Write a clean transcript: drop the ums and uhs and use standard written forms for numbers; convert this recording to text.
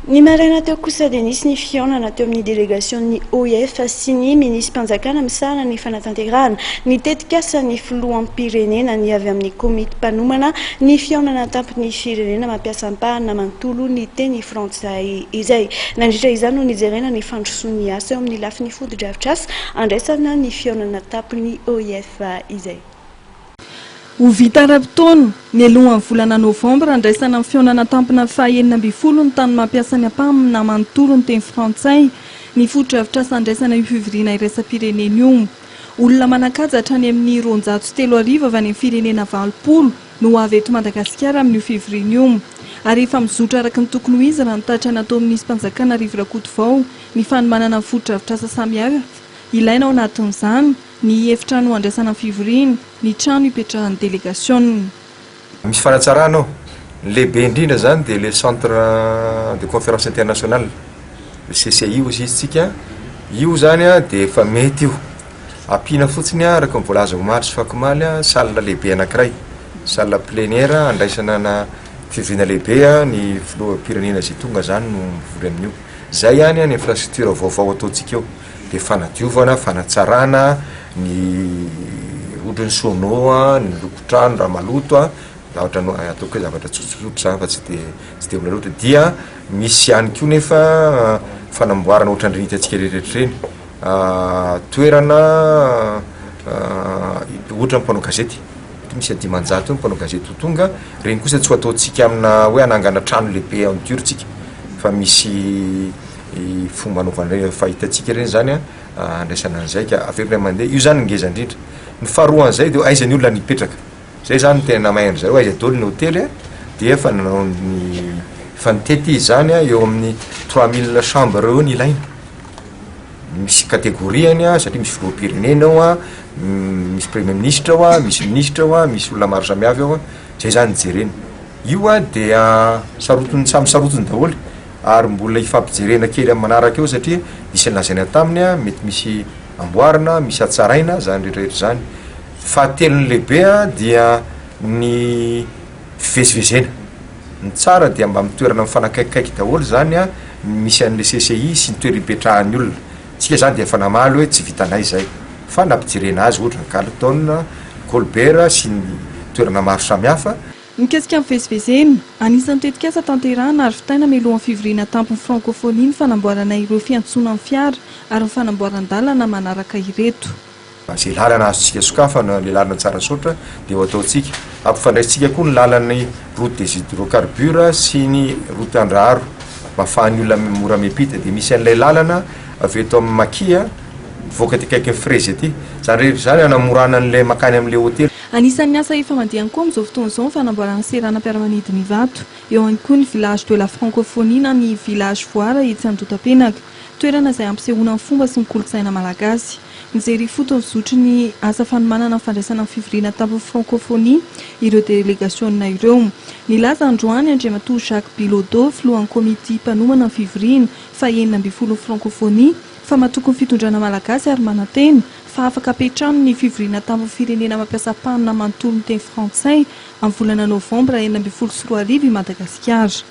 Ny maraina teo kosa dia nisy ny fihaonana teo amin'ny delegation'ny OIF sy ny minisy mpanjakana misahana ny fanatanterahana ny tetikasa ny filohan'ny pirenena ny avy amin'ny komity mpanomana ny fihaonana tampony firenena mampiasa ampahana manontolo ny teny frantsay izay. Nandritra izany no nijerena ny fandrosoan'ny asa eo amin'ny lafin'ny fodi-drafitr'asa andraisana ny fihaonana tampony OIF izay. Ho vita ara-potoana ny alohan'ny volana novambra andraisana ny fihaonana tampona fahaenina amby folo ny tany mampiasa ny ampahana manontolo ny teny frantsay ny fodi-drafitr'asa andraisana io fivoriana iraisam-pirenena io. Olona manan-kaja hatrany amin'ny 203 avy any amin'ny firenena 20 no avy eto Madagasikara amin'io fivoriana io. Ary efa mizotra araka ny tokony ho izy raha nitatra natao minisy mpanjakana Rivo Rakotovao ny fanomanana ny fodi-drafitr'asa samihafa ilaina ao anatin'izany ny efitrano andraisana fivoriana ny trano ipetrahan'ny délégation. Misy fanatsarana ao lehibe indrindra zany dia le centre de conférence internationale le CCI ozy izitsika io zany dia efa mety io ampiana fotsiny araka mivolaza omaly sy fakomaly salle lehibe anankiray salle plénière andraisana na fivoriana lehibe ny filoham-pirenena zay tonga zany no mivory amin'io. Zay ihany ny infrastructure vaovao ataontsika eo dia fanadiovana fanatsarana ny ohatran'ny sono ny lokotrano raha maloto ohatra ataoko hoe zavatra tsotsotra fa tsy dia mila loatra dia misy ihany koa nefa fanamboarana ohatran'ny renitantsika rehetrarehetra reny toerana ohatra mpanao gazety misy dimanjato mpanao gazety ho tonga reny kosa tsy ho ataontsika amina hoe anangana trano lehibe en dur tsika fa misy fomba anaovana fahitantsika reny zany andraisana an'izay ka averina mandeha io zany ngeza indrindra. Ny faharoan'izay dia aizany olona nipetraka zay zany tena mahaino zareo aiza daholo ny hôtely dia fa nanao ny fanitety zany eo amin'ny 3000 chambre eo ny ilaina. Misy kategoriany satria misy filoham-pirenena ao misy premier ministre ao misy ministre ao misy olona maro samihafa ao zay zany jerena io dia sarotiny samy sarotiny daholo ary mbola ifampijerena kely amin'ny manaraka eo satria misy lazaina taminy mety misy amboarina misy atsaraina zany rehetrarehetra zany. Fahatelony lehibe dia ny fivezivezena ny tsara dia mba mitoerana mifanakaikikaiky daholo zany misy an'le CCI sy ny toerana ipetrahan'ny olona tsika zany dia efa namaly hoe tsy vitanay zay fa nampijerena azy ohatra ny Carleton, Colbert sy ny toerana maro samihafa. Mikasika amin'ny fivezivezena anisan'ny tetikasa tanterahana ary fitaina mialohan'ny fivoriana tampony francophonie ny fanamboarana ireo fiantsonan'ny fiara ary ny fanamboaran-dalana manaraka ireto. Zay lalana azontsika sokafana le lalana tsara sotra dia ho ataontsika ampifandraisitsika koa ny lalany route des hydrocarbures sy ny route Andraharo mba ahafahan'ny olona mora miampita dia misy an'ilay lalana avy eto amin'ny Makia voaka ty kaiky frezy aty zany rehetra zany anamorana an'ilay makany amin'ilay hôtely. Anisan'ny asa efa mandehany koa amin'izao fotoana izao ny fanamboarana seranam-piaramanidina Ivato eo ihany koa ny village de la francophonie na ny village foara etsy Andotapenaka toerana izay ampisehoana ny fomba sy ny kolontsaina malagasy. Nijery foto zotry ny asa fanomanana fandraisana ny fivoriana tampony francophonie ireo délégationna ireo. Nilaza androany Andriamatoa Jacques Bilodeau filohan'ny komity mpanomana ny fivoriana fahaenina amby folo francophonie fa matoko ny fitondrana malagasy ary manantena fa afaka apetrano ny fivoriana tampony firenena mampiasa ampahana manontolo ny teny frantsay amin'ny volana novambra 2024 i Madagasikara.